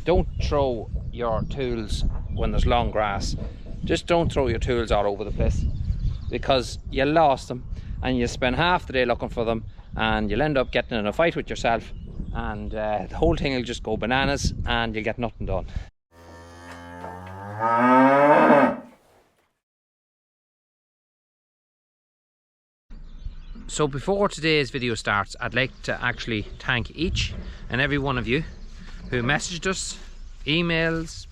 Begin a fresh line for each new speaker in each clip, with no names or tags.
don't throw your tools when there's long grass. Just don't throw your tools all over the place, because you lost them and you spend half the day looking for them, and you'll end up getting in a fight with yourself, and the whole thing will just go bananas and you'll get nothing done. So before today's video starts, I'd like to actually thank each and every one of you who messaged us, emails,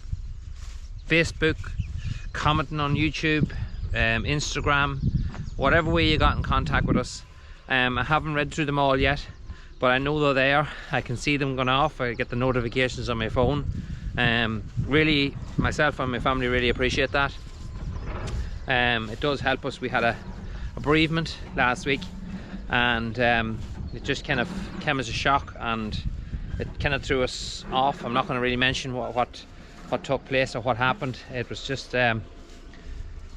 Facebook, commenting on YouTube, Instagram, whatever way you got in contact with us. I haven't read through them all yet, but I know they're there. I can see them going off. I get the notifications on my phone. Really, myself and my family really appreciate that. It does help us. We had a bereavement last week, and it just kind of came as a shock, and it kind of threw us off. I'm not going to really mention what took place or what happened. It was just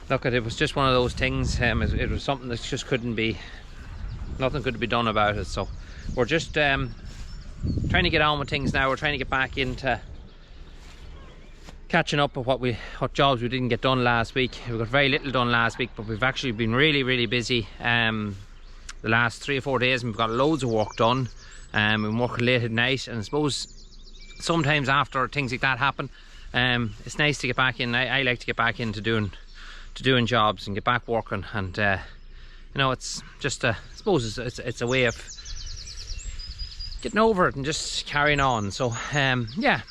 look, it was just one of those things. It was something that just couldn't be, nothing could be done about it. So we're just trying to get on with things now. We're trying to get back into catching up with what jobs we didn't get done last week. We got very little done last week, but we've actually been really busy the last 3 or 4 days, and we've got loads of work done. We've been working late at night, and I suppose sometimes after things like that happen, it's nice to get back in. I like to get back into doing jobs and get back working, and you know, it's just I suppose it's a way of getting over it and just carrying on. So yeah,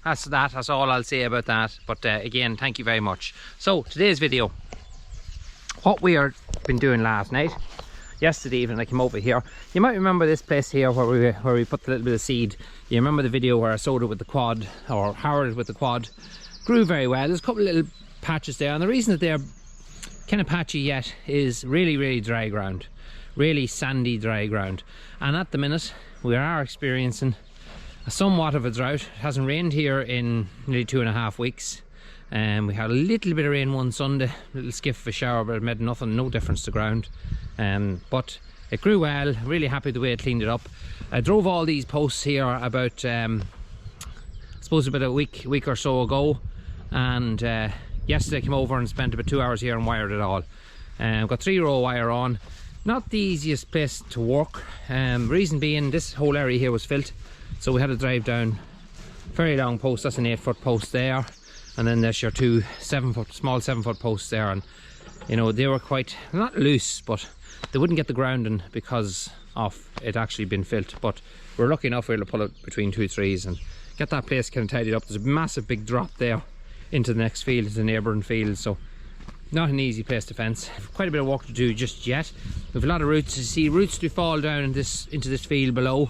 that's all I'll say about that. But again, thank you very much. So today's video, what we are been doing last night, yesterday evening, I came over here. You might remember this place here where we put a little bit of seed. You remember the video where I sowed it with the quad, or harrowed it with the quad. Grew very well. There's a couple of little patches there, and the reason that they're kind of patchy yet is really dry ground, really sandy dry ground. And at the minute we are experiencing somewhat of a drought. It hasn't rained here in nearly 2.5 weeks. We had a little bit of rain one Sunday, a little skiff of a shower, but it made no difference to ground. But it grew well. Really happy the way it cleaned it up. I drove all these posts here about I suppose about a week or so ago, and yesterday I came over and spent about 2 hours here and wired it all. Got 3-row wire on. Not the easiest place to work. Reason being, this whole area here was filled, so we had to drive down very long posts. That's an 8-foot post there, and then there's your two small 7-foot posts there, and you know, they were quite, not loose, but they wouldn't get the grounding because of it actually been filled. But we're lucky enough we were able to pull it between 2 trees and get that place kind of tidied up. There's a massive big drop there into the next field, the neighbouring field, so not an easy place to fence. Quite a bit of work to do just yet. We've a lot of roots. You see, roots do fall down into this field below,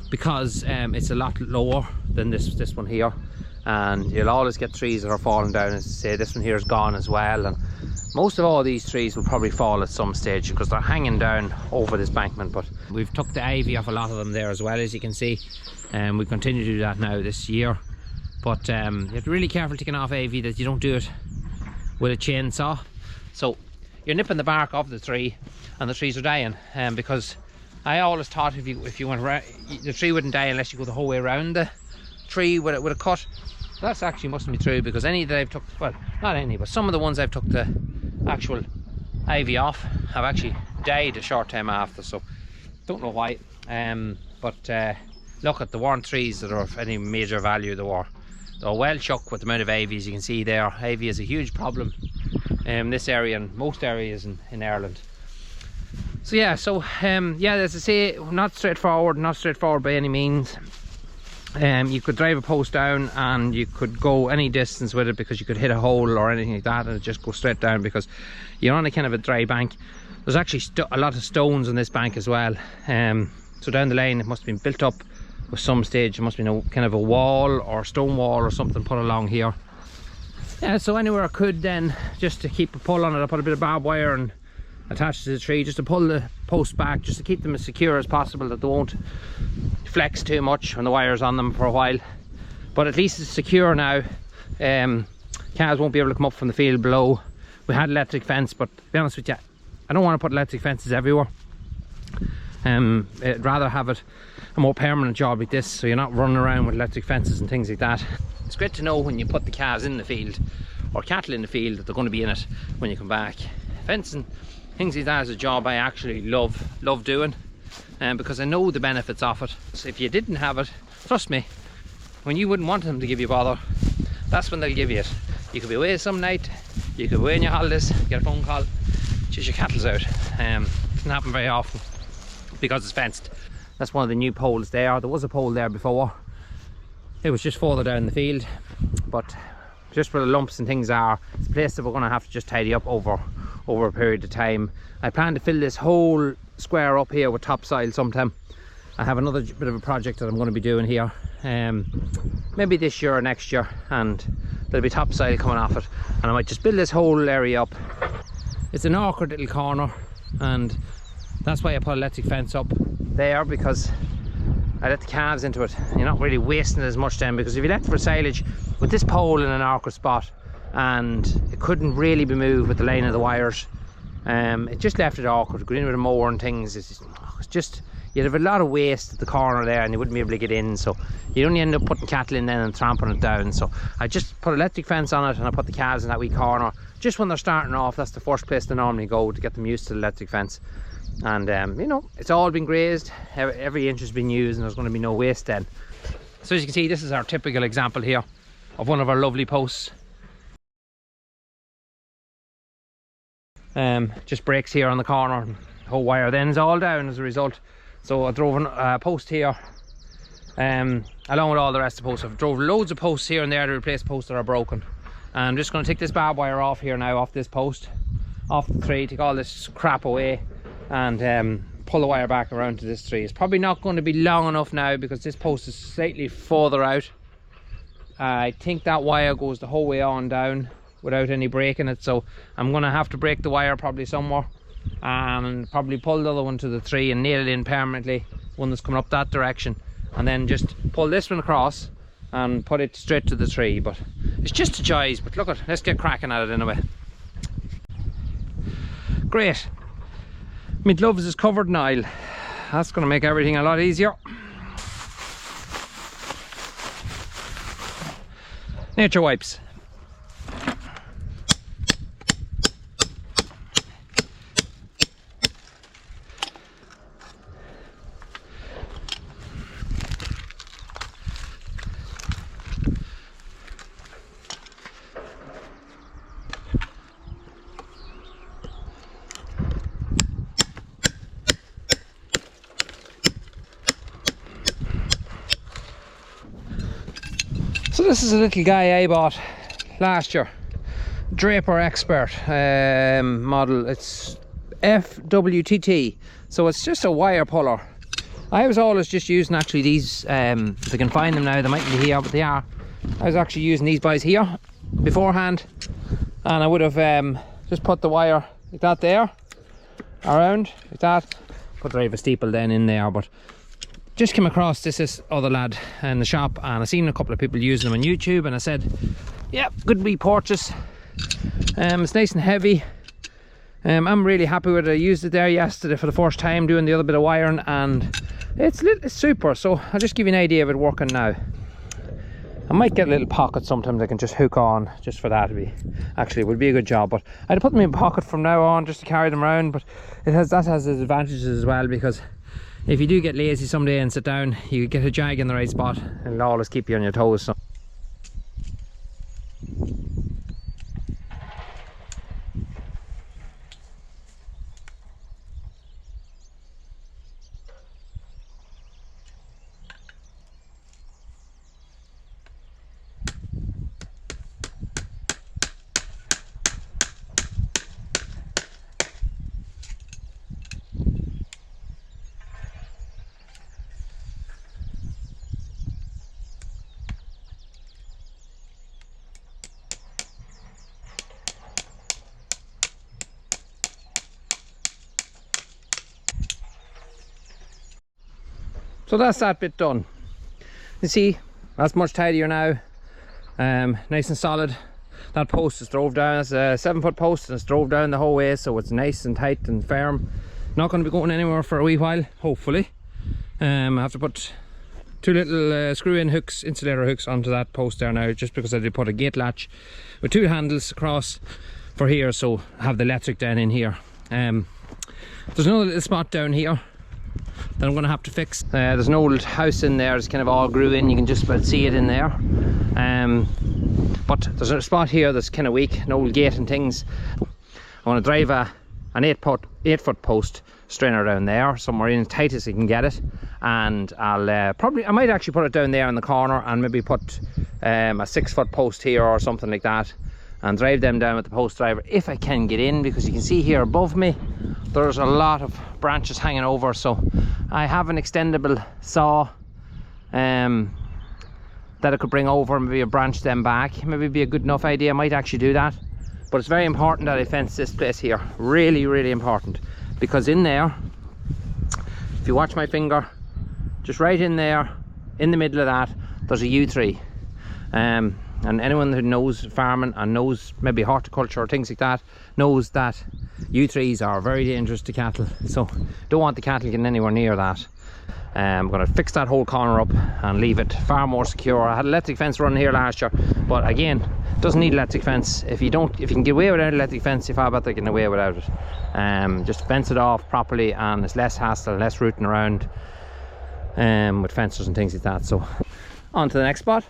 because it's a lot lower than this one here, and you'll always get trees that are falling down. As I say, this one here is gone as well, and most of all these trees will probably fall at some stage because they're hanging down over this bankment. But we've took the ivy off a lot of them there as well, as you can see, and we continue to do that now this year. But you have to be really careful taking off ivy, that you don't do it with a chainsaw. So you're nipping the bark off the tree, and the trees are dying. Because I always thought if you went around, the tree wouldn't die unless you go the whole way around the tree with a cut. That's actually mustn't be true, because any that I've took, well, not any, but some of the ones I've took the actual ivy off have actually died a short time after, so don't know why. But look at the weren't trees that are of any major value. They were well chucked with the amount of ivy. As you can see there, ivy is a huge problem in this area and most areas in Ireland. So yeah, yeah, as I say, not straightforward by any means. You could drive a post down and you could go any distance with it, because you could hit a hole or anything like that and it just go straight down, because you're on a kind of a dry bank. There's actually a lot of stones on this bank as well. So down the lane it must have been built up with some stage. It must be kind of a wall or stone wall or something put along here. Yeah, so anywhere I could then, just to keep a pull on it, I put a bit of barbed wire and attached to the tree, just to pull the post back, just to keep them as secure as possible, that they won't flex too much when the wire's on them for a while. But at least it's secure now. Cars won't be able to come up from the field below. We had electric fence, but to be honest with you, I don't want to put electric fences everywhere. I'd rather have it a more permanent job like this, so you're not running around with electric fences and things like that. It's great to know when you put the calves in the field or cattle in the field that they're going to be in it when you come back. Fencing, things like that is a job I actually love doing, because I know the benefits of it. So if you didn't have it, trust me, when you wouldn't want them to give you bother, that's when they'll give you it. You could be away some night, you could be away on your holidays, get a phone call, just your cattle's out. It doesn't happen very often because it's fenced. That's one of the new poles there. There was a pole there before. It was just further down the field, but just where the lumps and things are, it's a place that we're going to have to just tidy up over a period of time. I plan to fill this whole square up here with topsoil sometime. I have another bit of a project that I'm going to be doing here, maybe this year or next year, and there'll be topsoil coming off it, and I might just build this whole area up. It's an awkward little corner, and that's why I put electric fence up there, because I let the calves into it. You're not really wasting as much then, because if you left it for silage, with this pole in an awkward spot and it couldn't really be moved with the line of the wires, it just left it awkward. Going in with a mower and things, it's just you'd have a lot of waste at the corner there and you wouldn't be able to get in, so you'd only end up putting cattle in then and tramping it down. So I just put electric fence on it, and I put the calves in that wee corner just when they're starting off. That's the first place they normally go to get them used to the electric fence. And you know, it's all been grazed, every inch has been used, and there's going to be no waste then. So as you can see, this is our typical example here of one of our lovely posts. Just breaks here on the corner, and the whole wire then is all down as a result. So I drove a post here, along with all the rest of the posts. I've drove loads of posts here and there to replace posts that are broken. And I'm just going to take this barbed wire off here now, off this post, off the tree, take all this crap away, and pull the wire back around to this tree. It's probably not going to be long enough now because this post is slightly further out. I think that wire goes the whole way on down without any breaking it, so I'm going to have to break the wire probably somewhere, and probably pull the other one to the tree and nail it in permanently, one that's coming up that direction, and then just pull this one across and put it straight to the tree. But it's just a choice. But look, let's get cracking at it anyway. Great, my gloves is covered in oil. That's going to make everything a lot easier. Nature wipes. So this is a little guy I bought last year, Draper Expert model. It's FWTT, so it's just a wire puller. I was always just using actually these, if I can find them now, they might be here, but they are. I was actually using these guys here beforehand, and I would have just put the wire like that there, around like that, put the steeple then in there. But just came across this other lad in the shop, and I seen a couple of people using them on YouTube, and I said, yeah, good wee purchase. It's nice and heavy. I'm really happy with it. I used it there yesterday for the first time doing the other bit of wiring, and it's super. So I'll just give you an idea of it working now. I might get a little pocket sometimes I can just hook on just for that. Actually, it would be a good job, but I'd put them in a pocket from now on just to carry them around. But that has its advantages as well, because if you do get lazy someday and sit down, you get a jag in the right spot, and it'll always keep you on your toes. So So that's that bit done. You see, that's much tidier now. Nice and solid. That post is drove down. It's a 7-foot post and it's drove down the whole way, so it's nice and tight and firm. Not going to be going anywhere for a wee while, hopefully. I have to put 2 little screw-in hooks, insulator hooks, onto that post there now, just because I did put a gate latch with 2 handles across for here, so I have the electric down in here. There's another little spot down here that I'm going to have to fix. There's an old house in there, it's kind of all grew in, you can just about see it in there. But there's a spot here that's kind of weak, an old gate and things. I want to drive an 8-foot post strainer down there, somewhere in as tight as I can get it, and I might actually put it down there in the corner and maybe put a 6-foot post here or something like that, and drive them down with the post driver if I can get in, because you can see here above me there's a lot of branches hanging over. So I have an extendable saw that I could bring over and maybe branch them back. Maybe be a good enough idea. I might actually do that. But it's very important that I fence this place here. Really, really important. Because in there, if you watch my finger, just right in there, in the middle of that, there's a yew tree. And anyone who knows farming and knows maybe horticulture or things like that, knows that yew trees are very dangerous to cattle. So don't want the cattle getting anywhere near that. I'm going to fix that whole corner up and leave it far more secure. I had an electric fence running here last year, but again, doesn't need electric fence. If you can get away without an electric fence, you far better getting away without it. Just fence it off properly, and it's less hassle, less rooting around with fences and things like that. So on to the next spot.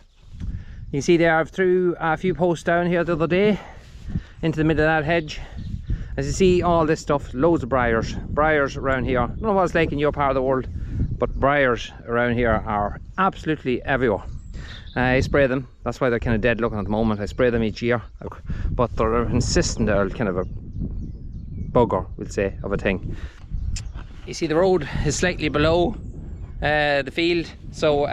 You see there, I threw a few posts down here the other day into the middle of that hedge. As you see, all this stuff, loads of briars around here. I don't know what it's like in your part of the world, but briars around here are absolutely everywhere. I spray them, that's why they're kind of dead looking at the moment. I spray them each year, but they're insistent, they're kind of a bugger, we'll say, of a thing. You see the road is slightly below the field, so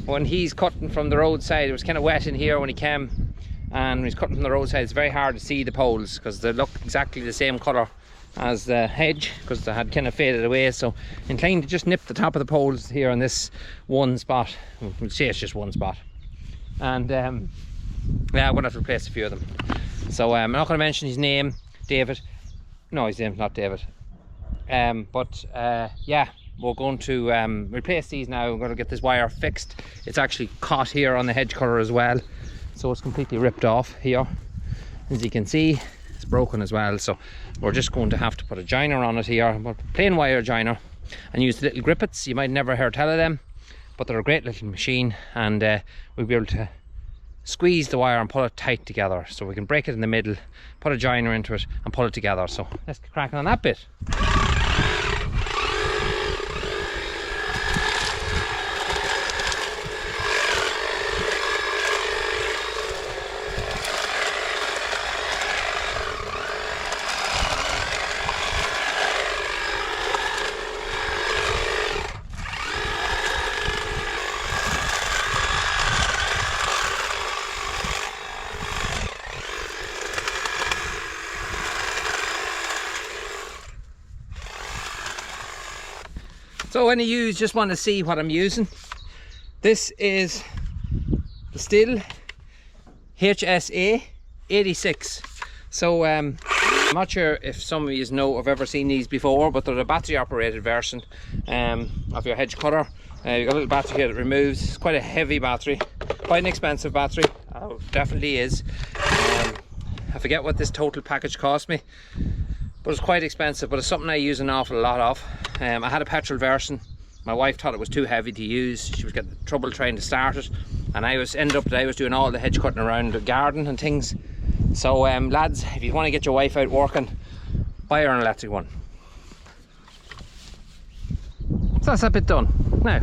when he's cutting from the roadside, it was kind of wet in here when he came, and when he's cutting from the roadside, it's very hard to see the poles because they look exactly the same colour as the hedge, because they had kind of faded away. So inclined to just nip the top of the poles here on this one spot. We'll say it's just one spot, and yeah, I'm gonna have to replace a few of them. So I'm not going to mention his name, David. No, his name's not David. But yeah, we're going to replace these now. I'm going to get this wire fixed. It's actually caught here on the hedge cutter as well, so it's completely ripped off here. As you can see, it's broken as well, so we're just going to have to put a joiner on it here, plain wire joiner, and use the little grippets. You might never hear tell of them, but they're a great little machine, and we'll be able to squeeze the wire and pull it tight together, so we can break it in the middle, put a joiner into it and pull it together. So let's get cracking on that bit. So when you just want to see what I'm using, this is the Stihl HSA 86. So I'm not sure if some of you know, have ever seen these before, but they're a battery operated version of your hedge cutter. You've got a little battery here that removes. It's quite a heavy battery, quite an expensive battery. Oh, definitely is. I forget what this total package cost me, but it's quite expensive, but it's something I use an awful lot of. I had a petrol version. My wife thought it was too heavy to use. She was getting trouble trying to start it, and I was doing all the hedge cutting around the garden and things. So lads, if you want to get your wife out working, buy her an electric one. So that's that bit done. Now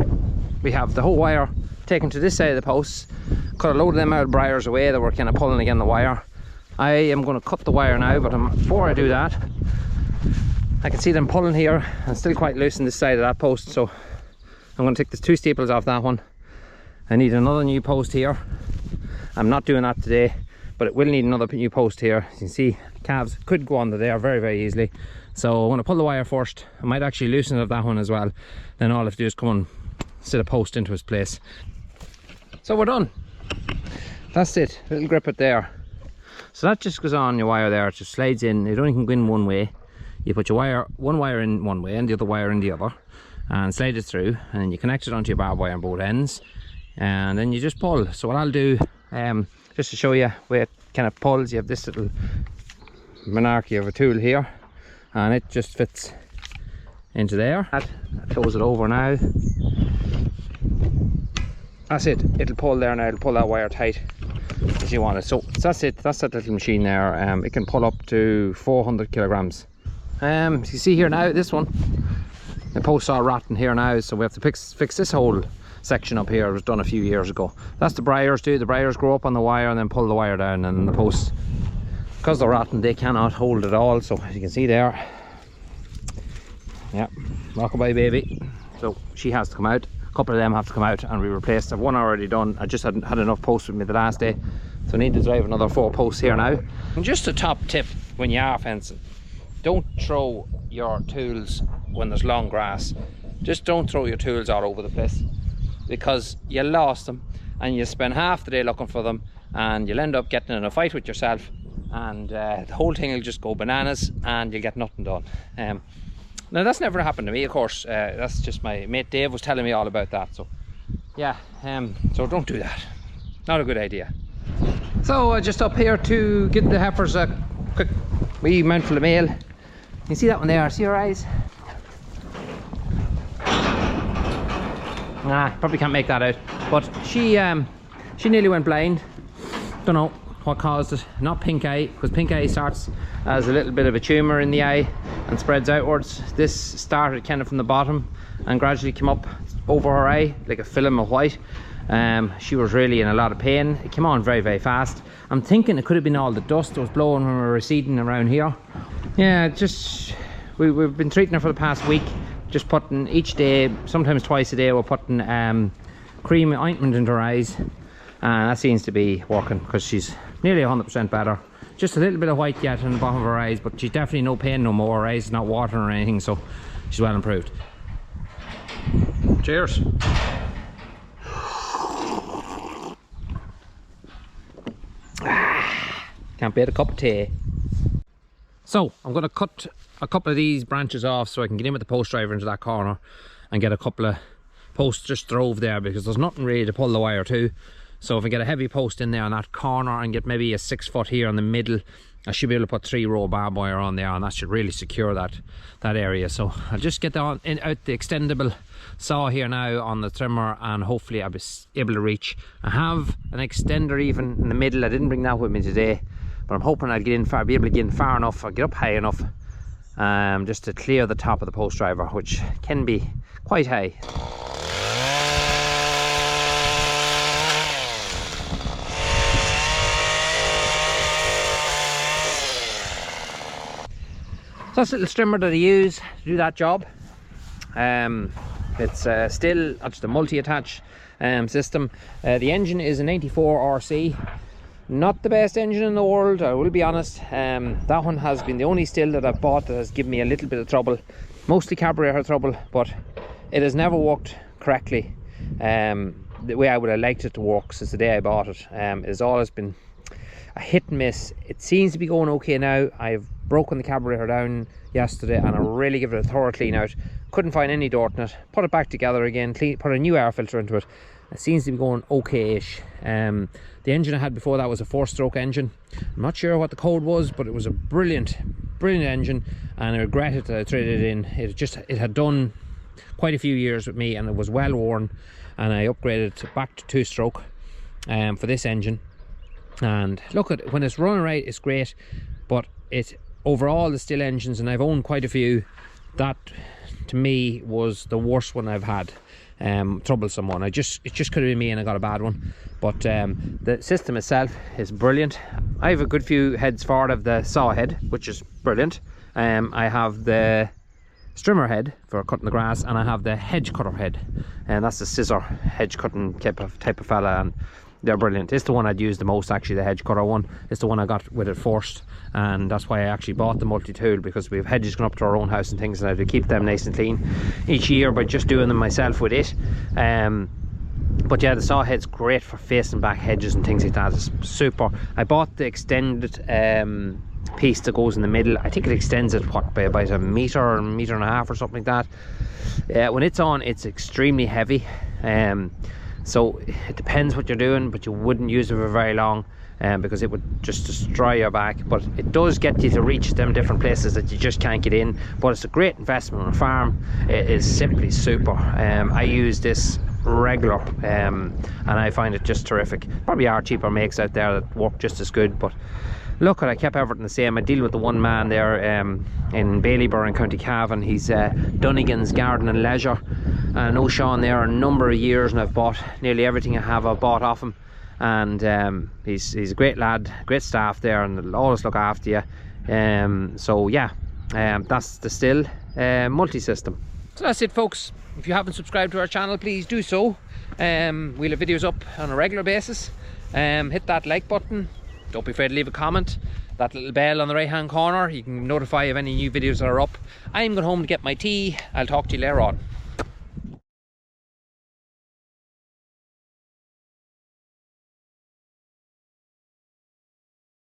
we have the whole wire taken to this side of the posts. Cut a load of them out of briars away that were kind of pulling against the wire. I am going to cut the wire now, but before I do that, I can see them pulling here and still quite loose on this side of that post, so I'm going to take the 2 staples off that one. I need another new post here. I'm not doing that today, but it will need another new post here. As you can see, calves could go under there very, very easily. So I'm going to pull the wire first. I might actually loosen it of that one as well. Then all I have to do is come and sit a post into its place. So we're done. That's it, little grip it there. So that just goes on your wire there, it just slides in. It only can go in one way. You put your one wire in one way and the other wire in the other, and slide it through, and then you connect it onto your barbed wire on both ends, and then you just pull. So what I'll do, just to show you where it kind of pulls, you have this little monarchy of a tool here, and it just fits into there. I'll close it over now. That's it, it'll pull there now, it'll pull that wire tight as you want it. So that's it, that's that little machine there. It can pull up to 400 kilograms. As you see here now, this one, the posts are rotten here now, so we have to fix this whole section up here. It was done a few years ago. That's the briars do. The briars grow up on the wire and then pull the wire down, and the posts, because they're rotten, they cannot hold it all. So as you can see there, yeah, rockabye baby. So she has to come out. A couple of them have to come out and we replaced. I've one already done. I just hadn't had enough posts with me the last day, so I need to drive another 4 posts here now. And just a top tip when you are fencing, don't throw your tools when there's long grass. Just don't throw your tools all over the place, because you lost them and you spend half the day looking for them, and you'll end up getting in a fight with yourself, and the whole thing will just go bananas and you'll get nothing done. Now that's never happened to me, of course. That's just my mate Dave was telling me all about that. So yeah, so don't do that. Not a good idea. So just up here to get the heifers a quick wee mouthful of meal. You see that one there? See her eyes? Nah, probably can't make that out. But she nearly went blind. Don't know what caused it. Not pink eye, because pink eye starts as a little bit of a tumour in the eye and spreads outwards. This started kind of from the bottom and gradually came up over her eye like a film of white. She was really in a lot of pain. It came on very, very fast. I'm thinking it could have been all the dust that was blowing when we were receding around here. Yeah, just we've been treating her for the past week, just putting each day, sometimes twice a day, we're putting cream ointment into her eyes, and that seems to be working because she's nearly 100% better. Just a little bit of white yet on the bottom of her eyes, but she's definitely no pain no more. Her eyes is not watering or anything, so she's well improved. Cheers. Can't beat a cup of tea. So I'm going to cut a couple of these branches off so I can get in with the post driver into that corner and get a couple of posts just drove there, because there's nothing really to pull the wire to. So if I get a heavy post in there on that corner and get maybe a 6 foot here in the middle, I should be able to put 3 row barbed wire on there, and that should really secure that area. So I'll just get out the extendable saw here now on the trimmer, and hopefully I'll be able to reach. I have an extender even in the middle. I didn't bring that with me today, but I'm hoping I'll get in far, be able to get in far enough or get up high enough just to clear the top of the post driver, which can be quite high. So that's a little strimmer that I use to do that job. It's still just a multi-attach system. The engine is an 84 RC. Not the best engine in the world, I will be honest. That one has been the only still that I've bought that has given me a little bit of trouble. Mostly carburetor trouble, but it has never worked correctly the way I would have liked it to work since the day I bought it. It has always been a hit and miss. It seems to be going okay now. I've broken the carburetor down yesterday and I really give it a thorough clean out. Couldn't find any dirt in it. Put it back together again, put a new air filter into it. It seems to be going okay-ish. The engine I had before that was a 4-stroke engine. I'm not sure what the code was, but it was a brilliant engine, and I regretted that I traded it in. It had done quite a few years with me and it was well worn, and I upgraded it back to 2-stroke for this engine. And look, at when it's running right, it's great, but overall the still engines, and I've owned quite a few, that to me was the worst one I've had. Troublesome one. It just could have been me and I got a bad one. But the system itself is brilliant. I have a good few heads forward of the saw head, which is brilliant. I have the strimmer head for cutting the grass, and I have the hedge cutter head, and that's the scissor hedge cutting type of fella, and they're brilliant. It's the one I'd use the most, actually. The hedge cutter one, it's the one I got with it first, and that's why I actually bought the multi-tool, because we have hedges going up to our own house and things, and I have to keep them nice and clean each year by just doing them myself with it. But yeah, the saw head's great for facing back hedges and things like that. It's super. I bought the extended piece that goes in the middle. I think it extends it what by about a meter or a meter and a half or something like that. When it's on, it's extremely heavy, so it depends what you're doing, but you wouldn't use it for very long, because it would just destroy your back. But it does get you to reach them different places that you just can't get in. But it's a great investment on a farm. It is simply super. I use this regular, and I find it just terrific. Probably are cheaper makes out there that work just as good, but look, I kept everything the same. I deal with the one man there in Ballybor in County Cavan. He's Dunnigan's Garden and Leisure, and I know Sean there a number of years, and I've bought nearly everything I have. I've bought off him, and he's a great lad, great staff there, and they'll always look after you. So yeah, that's the Stihl multi-system. So that's it, folks. If you haven't subscribed to our channel, please do so. We'll have videos up on a regular basis. Hit that like button. Don't be afraid to leave a comment. That little bell on the right hand corner, you can notify of any new videos that are up. I'm going home to get my tea. I'll talk to you later on.